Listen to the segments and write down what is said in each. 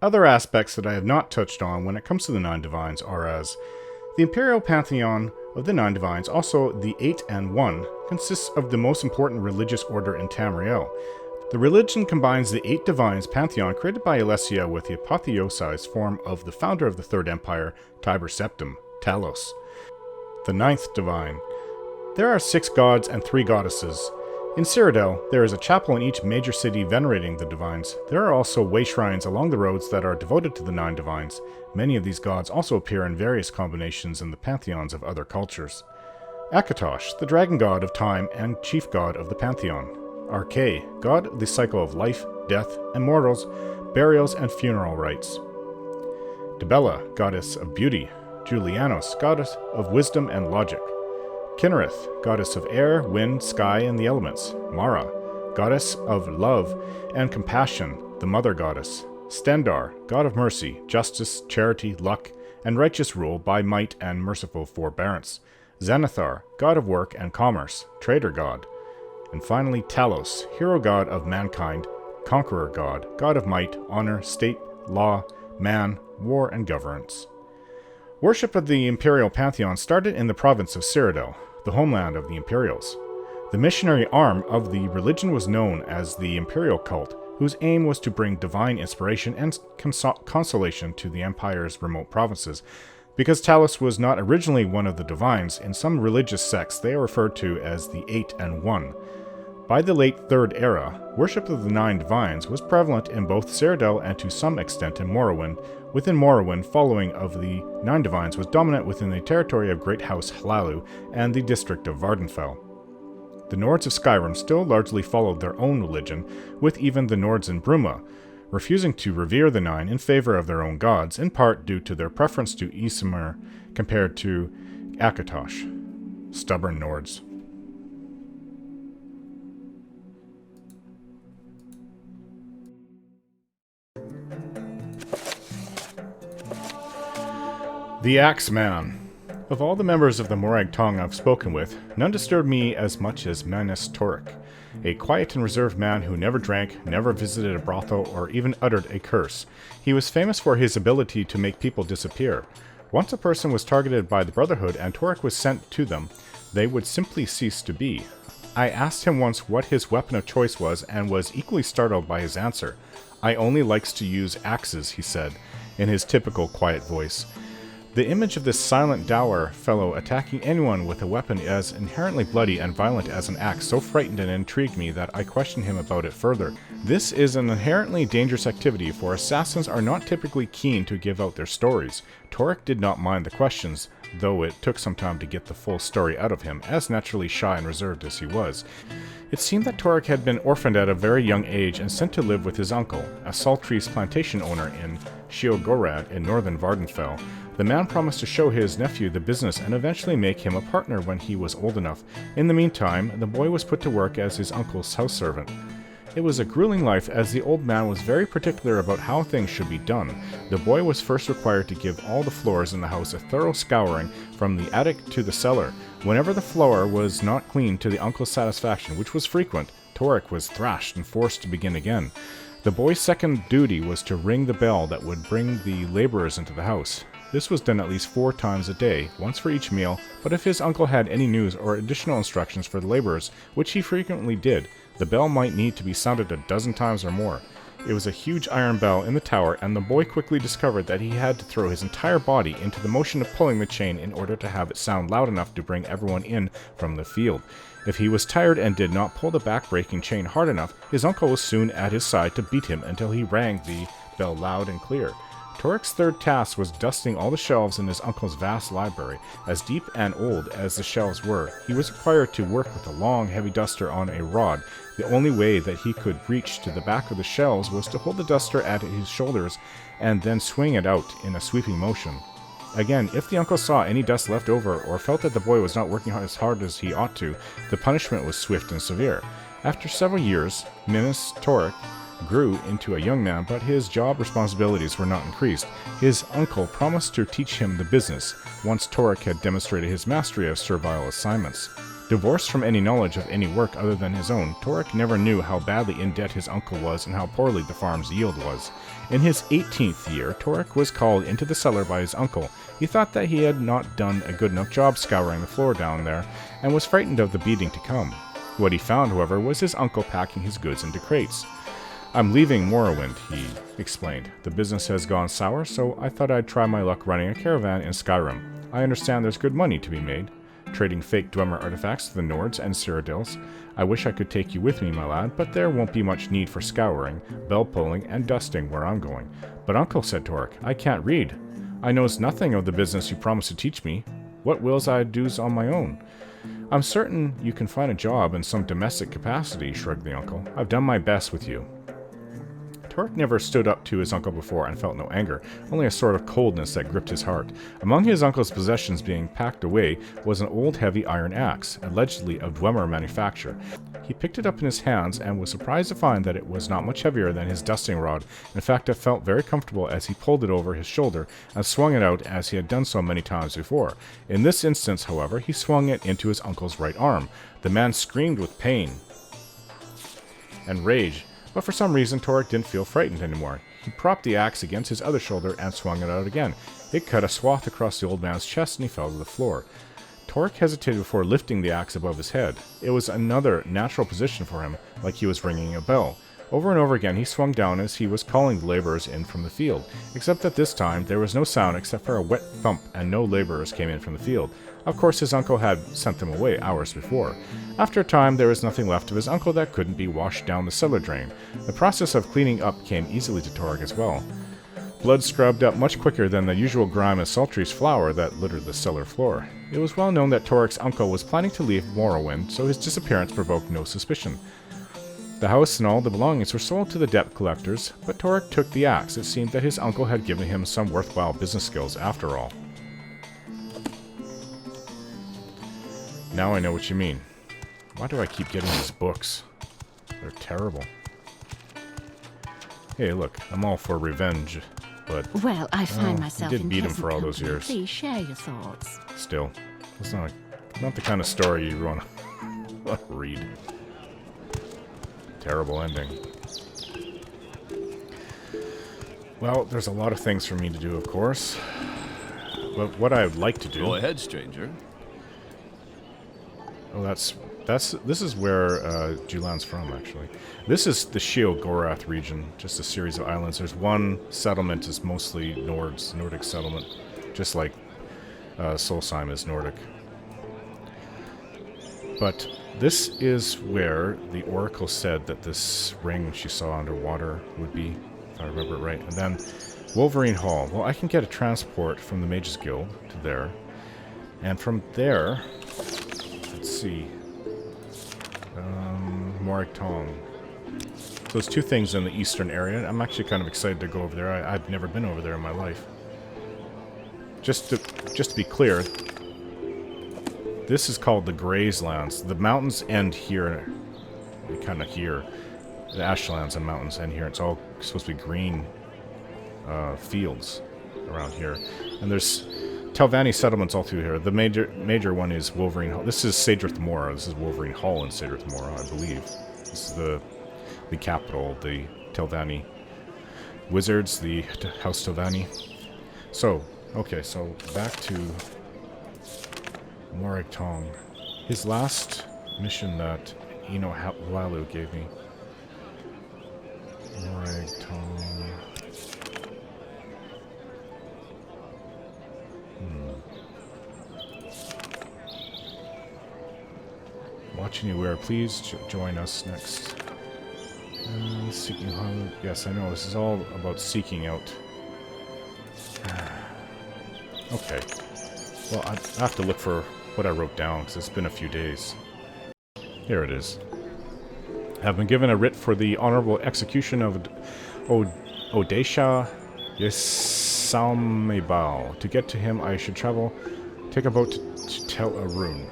Other aspects that I have not touched on when it comes to the Nine Divines are as the Imperial Pantheon of the Nine Divines, also the 8 and 1, consists of the most important religious order in Tamriel. The religion combines the 8 Divines pantheon created by Alessia with the apotheosized form of the founder of the Third Empire, Tiber Septim, Talos. The 9th Divine. There are 6 gods and 3 goddesses. In Cyrodiil, there is a chapel in each major city venerating the Divines. There are also way shrines along the roads that are devoted to the 9 Divines. Many of these gods also appear in various combinations in the pantheons of other cultures. Akatosh, the dragon god of time and chief god of the pantheon. Arkay, god of the cycle of life, death, and mortals, burials, and funeral rites. Dibella, goddess of beauty. Julianos, goddess of wisdom and logic. Kinnereth, goddess of air, wind, sky, and the elements. Mara, goddess of love and compassion, the mother goddess. Stendar, god of mercy, justice, charity, luck, and righteous rule by might and merciful forbearance. Xanathar, god of work and commerce, trader god. And finally Talos, hero god of mankind, conqueror god, god of might, honor, state, law, man, war, and governance. Worship of the Imperial Pantheon started in the province of Cyrodiil, the homeland of the Imperials. The missionary arm of the religion was known as the Imperial Cult, whose aim was to bring divine inspiration and consolation to the Empire's remote provinces. Because Talos was not originally one of the Divines, in some religious sects they are referred to as the 8 and 1. By the late Third Era, worship of the 9 Divines was prevalent in both Cyrodiil and to some extent in Morrowind. Within Morrowind, following of the 9 Divines was dominant within the territory of Great House Hlalu and the district of Vardenfell. The Nords of Skyrim still largely followed their own religion, with even the Nords in Bruma refusing to revere the 9 in favor of their own gods, in part due to their preference to Ysmir compared to Akatosh. Stubborn Nords. The Axeman. Of all the members of the Morag Tong I've spoken with, none disturbed me as much as Manus Torek, a quiet and reserved man who never drank, never visited a brothel, or even uttered a curse. He was famous for his ability to make people disappear. Once a person was targeted by the Brotherhood and Torek was sent to them, they would simply cease to be. I asked him once what his weapon of choice was and was equally startled by his answer. "I only likes to use axes," he said, in his typical quiet voice. The image of this silent dour fellow attacking anyone with a weapon as inherently bloody and violent as an axe so frightened and intrigued me that I questioned him about it further. This is an inherently dangerous activity, for assassins are not typically keen to give out their stories. Torek did not mind the questions, though it took some time to get the full story out of him, as naturally shy and reserved as he was. It seemed that Torek had been orphaned at a very young age and sent to live with his uncle, a Saltrees plantation owner in Sheogorad in northern Vardenfell. The man promised to show his nephew the business and eventually make him a partner when he was old enough. In the meantime, the boy was put to work as his uncle's house servant. It was a grueling life, as the old man was very particular about how things should be done. The boy was first required to give all the floors in the house a thorough scouring, from the attic to the cellar. Whenever the floor was not cleaned to the uncle's satisfaction, which was frequent, Torek was thrashed and forced to begin again. The boy's second duty was to ring the bell that would bring the laborers into the house. This was done at least 4 times a day, once for each meal, but if his uncle had any news or additional instructions for the laborers, which he frequently did, the bell might need to be sounded a dozen times or more. It was a huge iron bell in the tower, and the boy quickly discovered that he had to throw his entire body into the motion of pulling the chain in order to have it sound loud enough to bring everyone in from the field. If he was tired and did not pull the back-breaking chain hard enough, his uncle was soon at his side to beat him until he rang the bell loud and clear. Torek's third task was dusting all the shelves in his uncle's vast library. As deep and old as the shelves were, he was required to work with a long, heavy duster on a rod. The only way that he could reach to the back of the shelves was to hold the duster at his shoulders and then swing it out in a sweeping motion. Again, if the uncle saw any dust left over or felt that the boy was not working as hard as he ought to, the punishment was swift and severe. After several years, Minas Torek grew into a young man, but his job responsibilities were not increased. His uncle promised to teach him the business, once Torek had demonstrated his mastery of servile assignments. Divorced from any knowledge of any work other than his own, Torek never knew how badly in debt his uncle was and how poorly the farm's yield was. In his 18th year, Torek was called into the cellar by his uncle. He thought that he had not done a good enough job scouring the floor down there, and was frightened of the beating to come. What he found, however, was his uncle packing his goods into crates. "I'm leaving Morrowind," he explained. "The business has gone sour, so I thought I'd try my luck running a caravan in Skyrim. I understand there's good money to be made, trading fake Dwemer artifacts to the Nords and Cyrodiils. I wish I could take you with me, my lad, but there won't be much need for scouring, bell-pulling, and dusting where I'm going." "But uncle," said Torek, "I can't read. I knows nothing of the business you promised to teach me. What wills I do's on my own?" "I'm certain you can find a job in some domestic capacity," shrugged the uncle. "I've done my best with you." Torek never stood up to his uncle before and felt no anger, only a sort of coldness that gripped his heart. Among his uncle's possessions being packed away was an old heavy iron axe, allegedly of Dwemer manufacture. He picked it up in his hands and was surprised to find that it was not much heavier than his dusting rod. In fact, it felt very comfortable as he pulled it over his shoulder and swung it out as he had done so many times before. In this instance, however, he swung it into his uncle's right arm. The man screamed with pain and rage, but for some reason Torek didn't feel frightened anymore. He propped the axe against his other shoulder and swung it out again. It cut a swath across the old man's chest and he fell to the floor. Torek hesitated before lifting the axe above his head. It was another natural position for him, like he was ringing a bell. Over and over again he swung down as he was calling the laborers in from the field, except that this time there was no sound except for a wet thump and no laborers came in from the field. Of course, his uncle had sent them away hours before. After a time, there was nothing left of his uncle that couldn't be washed down the cellar drain. The process of cleaning up came easily to Torek as well. Blood scrubbed up much quicker than the usual grime and sultry's flour that littered the cellar floor. It was well known that Torek's uncle was planning to leave Morrowind, so his disappearance provoked no suspicion. The house and all the belongings were sold to the debt collectors, but Torek took the axe. It seemed that his uncle had given him some worthwhile business skills after all. Now I know what you mean. Why do I keep getting these books? They're terrible. Hey, look, I'm all for revenge, but... Well, I find myself you did in beat him pleasant for all those company. years. Please share your thoughts. Still, it's not the kind of story you want to read. Terrible ending. Well, there's a lot of things for me to do, of course. But what I would like to do... Go ahead, stranger. Oh, this is where Julan's from, actually. This is the Sheogorath region, just a series of islands. There's one settlement is mostly Nordic settlement, just like Solstheim is Nordic. But this is where the Oracle said that this ring she saw underwater would be, if I remember it right. And then Wolverine Hall. Well, I can get a transport from the Mages Guild to there. And from there... Let's see. Morag Tong. So there's two things in the eastern area. I'm actually kind of excited to go over there. I've never been over there in my life. Just to be clear, this is called the Grazelands. The mountains end here. Kind of here. The Ashlands and mountains end here. It's all supposed to be green fields around here. And there's Telvanni settlements all through here. The major one is Wolverine Hall. This is Sadrith Mora. This is Wolverine Hall in Sadrith Mora, I believe. This is the capital, the Telvanni Wizards, the House Telvanni. So, okay, so back to Morag Tong. His last mission that Eno Lalu gave me. Morag Tong. Watching you where, please join us next. Seeking Hollow. Yes, I know, this is all about seeking out. Okay. Well, I have to look for what I wrote down, because it's been a few days. Here it is. Have been given a writ for the honorable execution of Odesha Yesamebal. To get to him, I should take a boat to Tel Arun,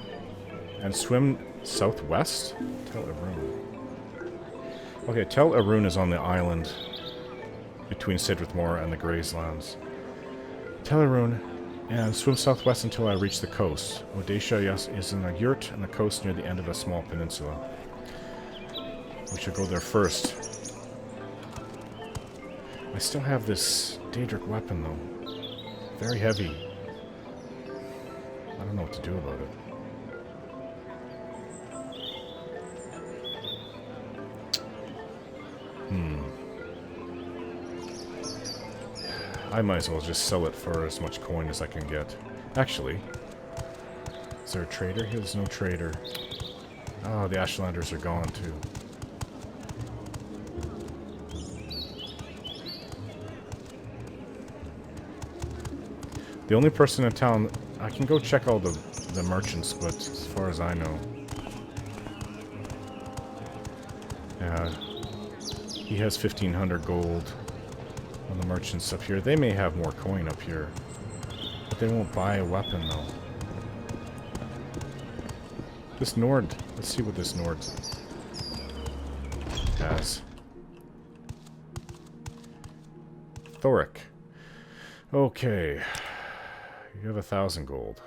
and swim southwest? Tel Arun. Okay, Tel Arun is on the island between Sadrith Mora and the Grazelands. Tel Arun. And swim southwest until I reach the coast. Odesha is in a yurt on the coast near the end of a small peninsula. We should go there first. I still have this Daedric weapon, though. Very heavy. I don't know what to do about it. I might as well just sell it for as much coin as I can get. Actually, is there a trader? Here, there's no trader. Oh, the Ashlanders are gone, too. The only person in town... I can go check all the merchants, but as far as I know... Yeah, he has 1,500 gold on the merchants up here. They may have more coin up here, but they won't buy a weapon, though. This Nord... Let's see what this Nord has. Thoric. Okay. You have 1,000 gold.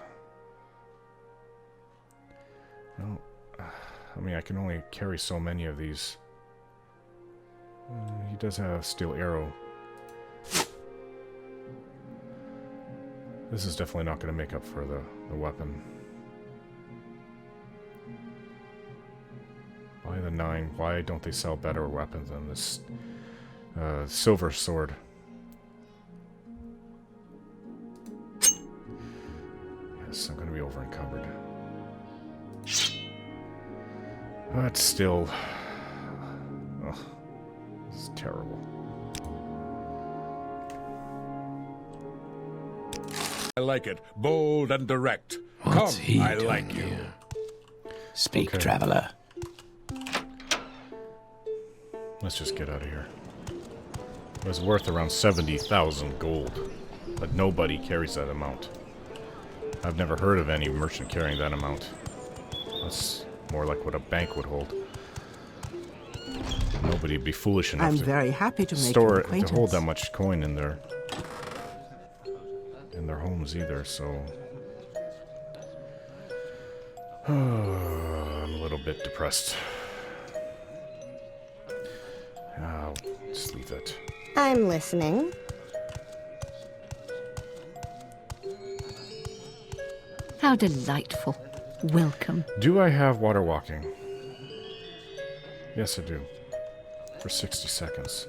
No, I mean, I can only carry so many of these. He does have a steel arrow. This is definitely not going to make up for the weapon. Why the 9? Why don't they sell better weapons than this silver sword? Yes, I'm going to be over encumbered. But still... Oh, this is terrible. I like it. Bold and direct. What's he Come, I doing like you. here? Speak, Okay. traveler. Let's just get out of here. It was worth around 70,000 gold, but nobody carries that amount. I've never heard of any merchant carrying that amount. That's more like what a bank would hold. Nobody'd be foolish enough I'm to very happy to make your store to acquaintance. hold that much coin in their homes either. So I'm a little bit depressed. I'll just leave it. I'm listening. How delightful. Welcome. Do I have water walking? Yes, I do. For 60 seconds.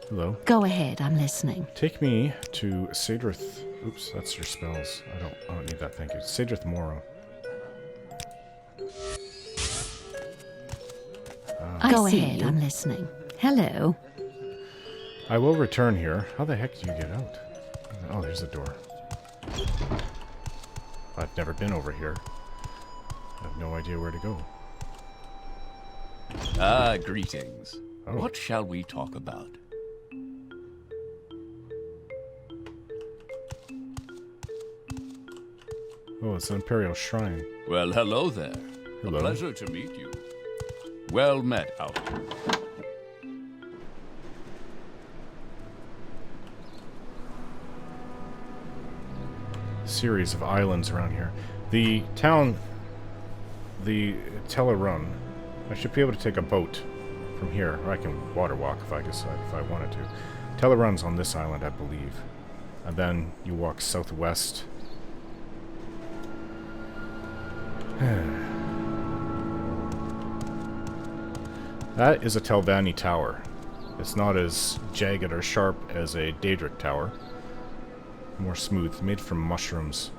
Hello. Go ahead, I'm listening. Take me to Sadrith. Oops, that's your spells. I don't need that, thank you. Sadrith Morrow. Go ahead, I'm listening. Hello. I will return here. How the heck do you get out? Oh, there's the door. I've never been over here. I have no idea where to go. Ah, greetings. Oh. What shall we talk about? Oh, it's an Imperial Shrine. Well, hello there. Hello. A pleasure to meet you. Well met, out. Series of islands around here. The town, the Telvanni. I should be able to take a boat from here, or I can water walk if I decide if I wanted to. Telvanni's on this island, I believe, and then you walk southwest. That is a Telvanni tower. It's not as jagged or sharp as a Daedric tower. More smooth, made from mushrooms.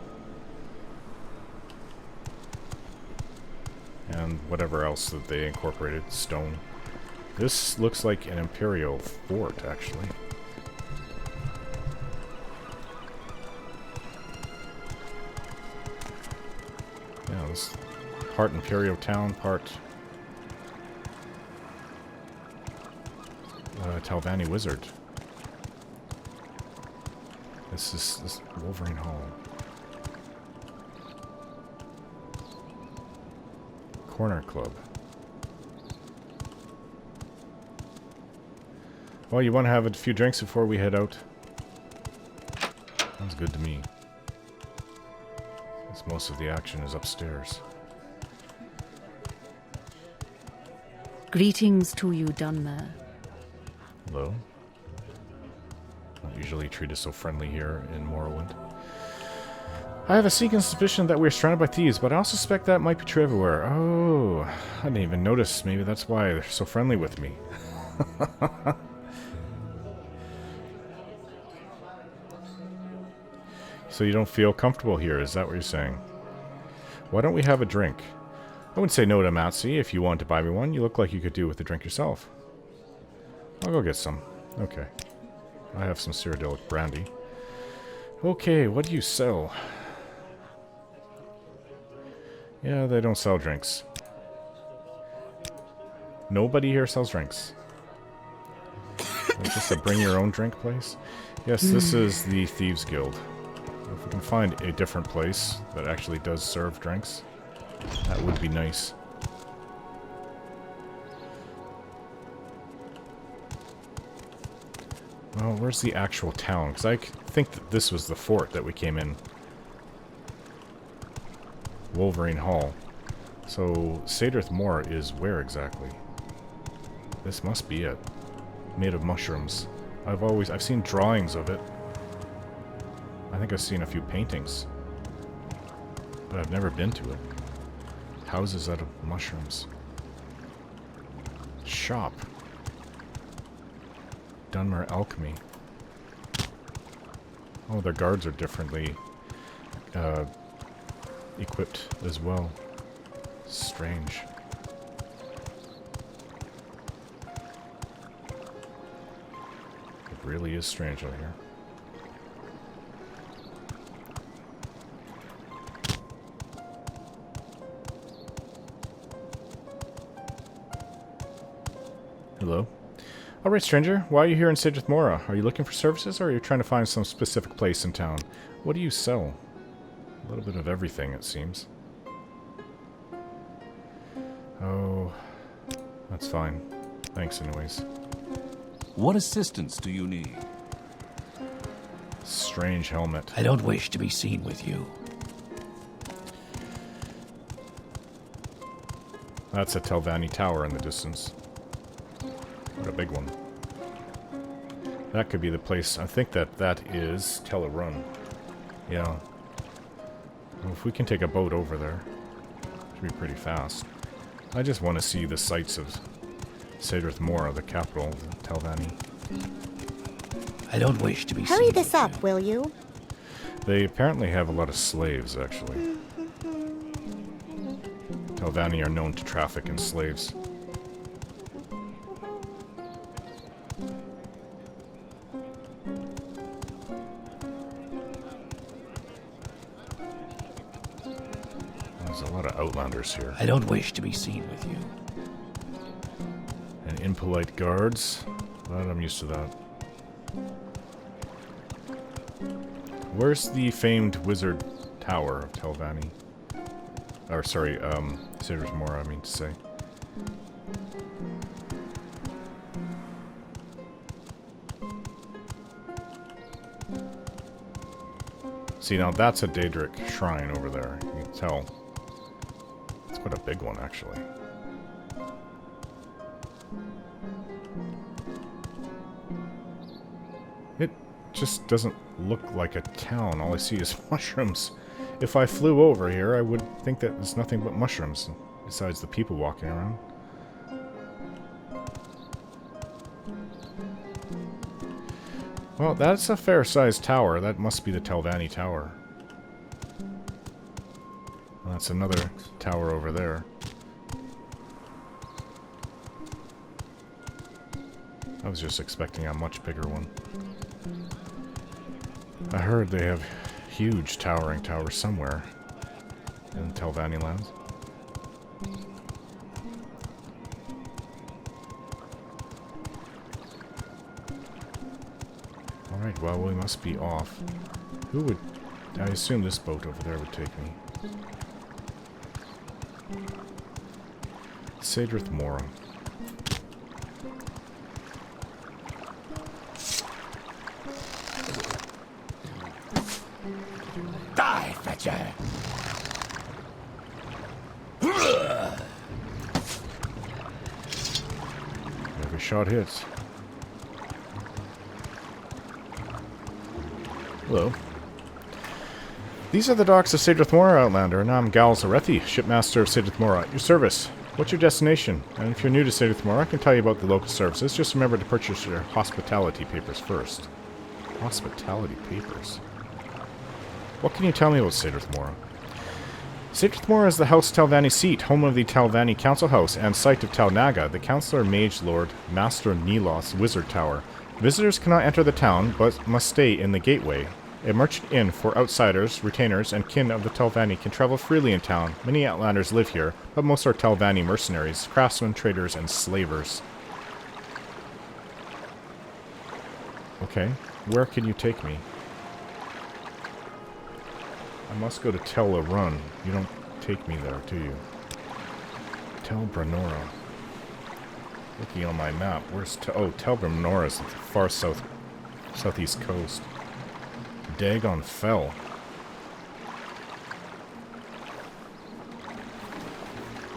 And whatever else that they incorporated, stone. This looks like an Imperial fort, actually. Yeah, this part Imperial town, part Telvanni Wizard. This is this Wolverine Hall. Corner Club. Well, you want to have a few drinks before we head out? Sounds good to me. Since most of the action is upstairs. Greetings to you, Dunmer. Hello. Not usually treated so friendly here in Morrowind. I have a sneaking suspicion that we're surrounded by thieves, but I also suspect that might be true everywhere. Oh, I didn't even notice. Maybe that's why they're so friendly with me. So you don't feel comfortable here, is that what you're saying? Why don't we have a drink? I wouldn't say no to Matsi if you want to buy me one. You look like you could do with a drink yourself. I'll go get some. Okay. I have some Cyrodiilic brandy. Okay, what do you sell? Yeah, they don't sell drinks. Nobody here sells drinks. It's just a bring your own drink place? Yes, this is the Thieves Guild. If we can find a different place that actually does serve drinks, that would be nice. Well, where's the actual town? Because I think that this was the fort that we came in. Wolverine Hall. So, Sadrith Moor is where exactly? This must be it. Made of mushrooms. I've seen drawings of it. I think I've seen a few paintings. But I've never been to it. Houses out of mushrooms. Shop. Dunmer Alchemy. Oh, their guards are differently equipped as well. Strange. It really is strange out here. Hello. Alright, stranger. Why are you here in Sadrith Mora? Are you looking for services, or are you trying to find some specific place in town? What do you sell? A little bit of everything, it seems. Oh, that's fine. Thanks anyways. What assistance do you need? Strange helmet. I don't wish to be seen with you. That's a Telvanni tower in the distance. What a big one. That could be the place. I think that is Tellarun. Yeah. Well, if we can take a boat over there, it should be pretty fast. I just want to see the sights of Sadrith Mora, the capital of Telvanni. I don't wish to be seen Hurry with this up, will you? They apparently have a lot of slaves, actually. Telvanni are known to traffic in slaves. There's a lot of outlanders here. I don't wish to be seen with you. And impolite guards. But I'm used to that. Where's the famed wizard tower of Telvanni? Or, sorry, Sadrith Mora, I mean to say. See, now that's a Daedric shrine over there. You can tell. It's quite a big one, actually. It just doesn't look like a town. All I see is mushrooms. If I flew over here, I would think that there's nothing but mushrooms, besides the people walking around. Well, that's a fair-sized tower. That must be the Telvanni Tower. Well, that's another tower over there. I was just expecting a much bigger one. I heard they have huge towering towers somewhere in Telvanni lands. Alright, well, we must be off. Who would... I assume this boat over there would take me. Sadrith Mora. Die, Fetcher! Every shot hits. Hello. These are the docks of Sadrith Mora, Outlander, and I'm Gal Zarethi, shipmaster of Sadrith Mora, at your service. What's your destination? And if you're new to Sadrith Mora, I can tell you about the local services. Just remember to purchase your hospitality papers first. Hospitality papers? What can you tell me about Sadrith Mora? Sadrith Mora is the House Telvanni seat, home of the Telvanni Council House, and site of Talnaga, the Councillor Mage Lord, Master Nilos Wizard Tower. Visitors cannot enter the town, but must stay in the gateway. A merchant inn for outsiders, retainers, and kin of the Telvanni can travel freely in town. Many Outlanders live here, but most are Telvanni mercenaries, craftsmen, traders, and slavers. Okay, where can you take me? I must go to Tel Run. You don't take me there, do you? Tel Branora. Looking on my map, where's Tel Branora is at the far southeast coast. Dagon Fell.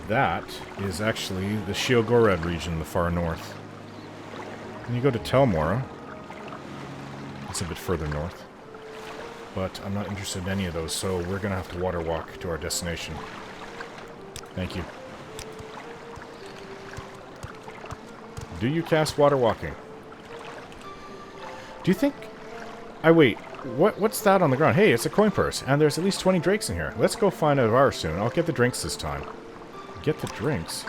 That is actually the Sheogored region in the far north. When you go to Telmora, it's a bit further north. But I'm not interested in any of those, so we're going to have to water walk to our destination. Thank you. Do you cast water walking? Do you think... wait. What's that on the ground? Hey, it's a coin purse, and there's at least 20 drakes in here. Let's go find out ours soon. I'll get the drinks this time. Get the drinks?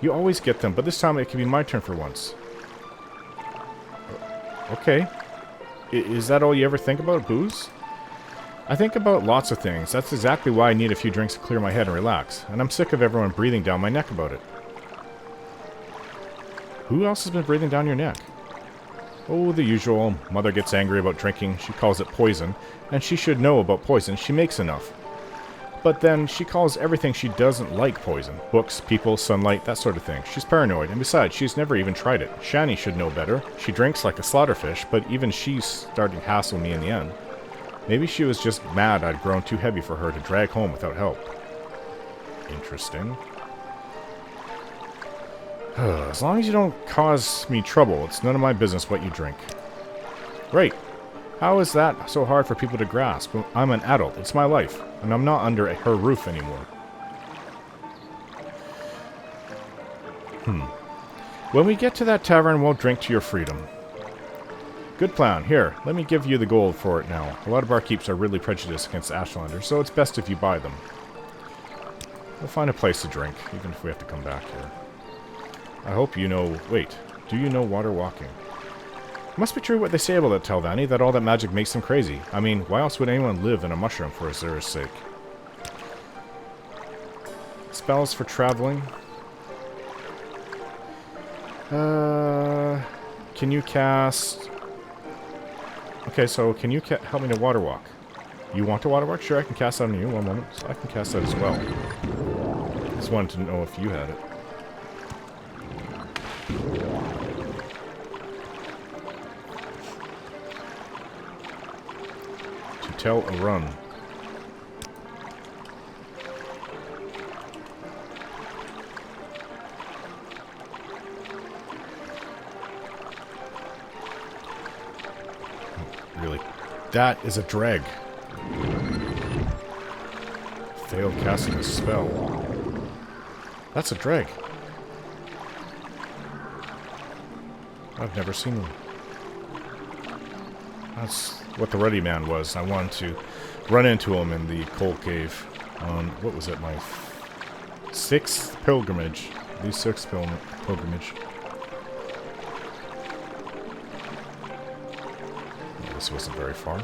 You always get them, but this time it can be my turn for once. Okay. Is that all you ever think about, booze? I think about lots of things. That's exactly why I need a few drinks to clear my head and relax. And I'm sick of everyone breathing down my neck about it. Who else has been breathing down your neck? Oh, the usual. Mother gets angry about drinking. She calls it poison. And she should know about poison. She makes enough. But then she calls everything she doesn't like poison. Books, people, sunlight, that sort of thing. She's paranoid. And besides, she's never even tried it. Shani should know better. She drinks like a slaughterfish, but even she's starting to hassle me in the end. Maybe she was just mad I'd grown too heavy for her to drag home without help. Interesting. As long as you don't cause me trouble, it's none of my business what you drink. Right. How is that so hard for people to grasp? I'm an adult. It's my life. And I'm not under her roof anymore. When we get to that tavern, we'll drink to your freedom. Good plan. Here, let me give you the gold for it now. A lot of barkeeps are really prejudiced against Ashlanders, so it's best if you buy them. We'll find a place to drink, even if we have to come back here. I hope you know... Wait, do you know water walking? It must be true what they say about that Telvanni, that all that magic makes them crazy. I mean, why else would anyone live in a mushroom for Azura's sake? Spells for traveling. Can you cast... Okay, so can you help me to water walk? You want to water walk? Sure, I can cast that on you. One moment. So I can cast that as well. Just wanted to know if you had it. To tell a run. Really? That is a dreg. Failed casting a spell. That's a dreg. I've never seen one. That's what the Ruddy Man was. I wanted to run into him in the coal cave on, what was it, my 6th pilgrimage. The 6th pilgrimage. Well, this wasn't very far.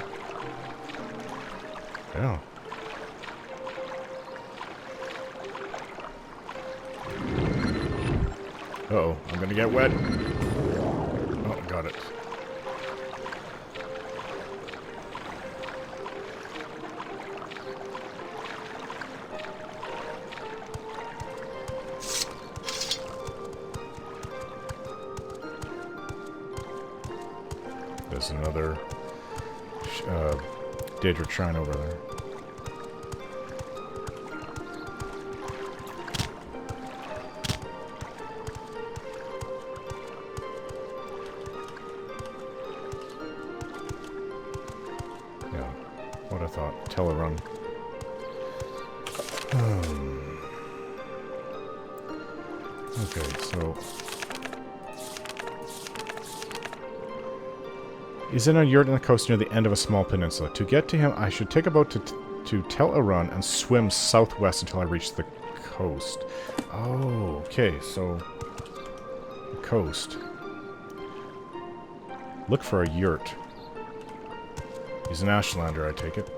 Yeah. Uh-oh, I'm gonna get wet. Oh, got it. There's another Daedric Shrine over there. Yeah, what I thought. Telvanni. Okay, so... He's in a yurt on the coast near the end of a small peninsula. To get to him, I should take a boat to Telvanni and swim southwest until I reach the coast. Oh, okay, so... The coast. Look for a yurt. He's an Ashlander, I take it.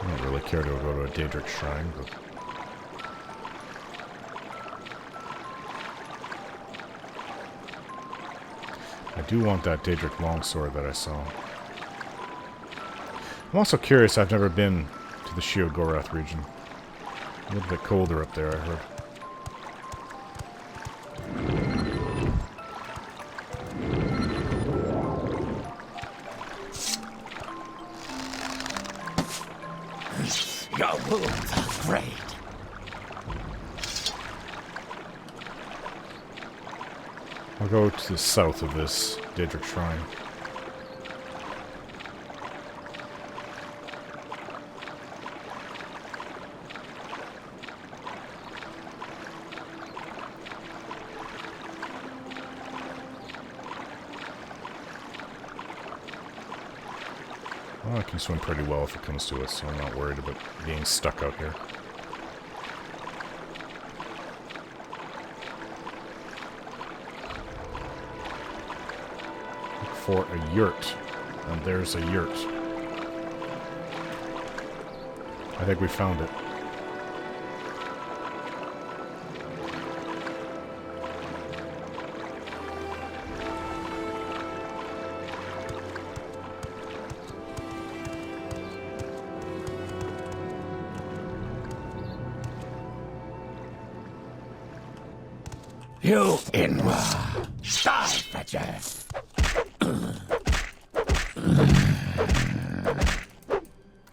I don't really care to go to a Daedric Shrine, but... I do want that Daedric longsword that I saw. I'm also curious, I've never been to the Sheogorath region. A little bit colder up there, I heard. Your wounds are great. I'll go to the south of this Daedric Shrine. Well, I can swim pretty well if it comes to it, so I'm not worried about being stuck out here. Look for a yurt. And there's a yurt. I think we found it. You Inwa, sky fetcher.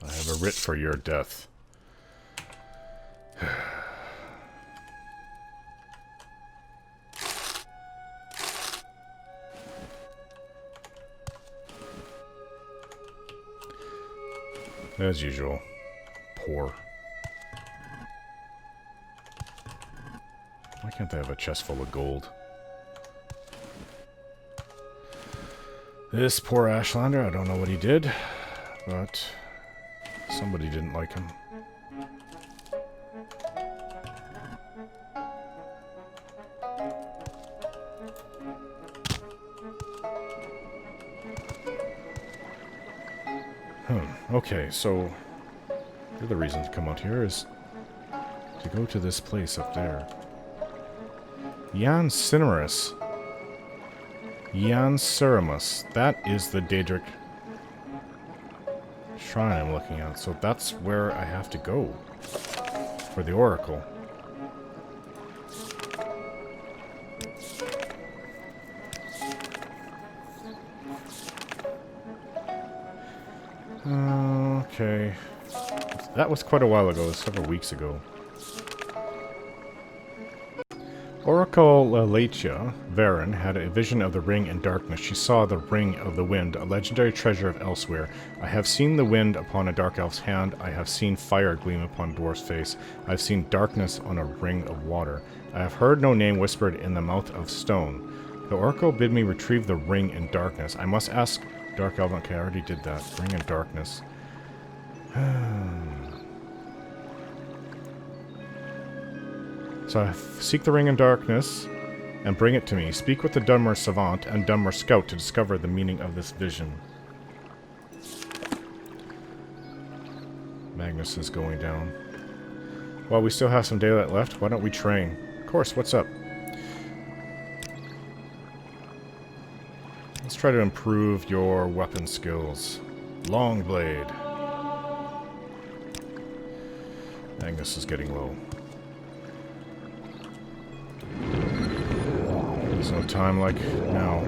I have a writ for your death. As usual. Poor. Why can't they have a chest full of gold? This poor Ashlander, I don't know what he did, but somebody didn't like him. Okay, so the other reason to come out here is to go to this place up there. Jan Cineris. Jan Ceramus. That is the Daedric Shrine I'm looking at. So that's where I have to go for the Oracle. Okay. That was quite a while ago, several weeks ago. Oracle Lalatia Varen had a vision of the ring in darkness. She saw the ring of the wind, a legendary treasure of elsewhere. I have seen the wind upon a dark elf's hand. I have seen fire gleam upon a dwarf's face. I have seen darkness on a ring of water. I have heard no name whispered in the mouth of stone. The oracle bid me retrieve the ring in darkness. I must ask Dark Elven. Okay, I already did that. Ring in darkness. So I seek the ring in darkness and bring it to me. Speak with the Dunmer Savant and Dunmer Scout to discover the meaning of this vision. Magnus is going down. While we still have some daylight left, why don't we train? Of course, what's up? Let's try to improve your weapon skills. Long blade. Angus is getting low. There's no time like now.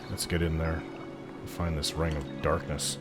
Let's get in there and find this ring of darkness.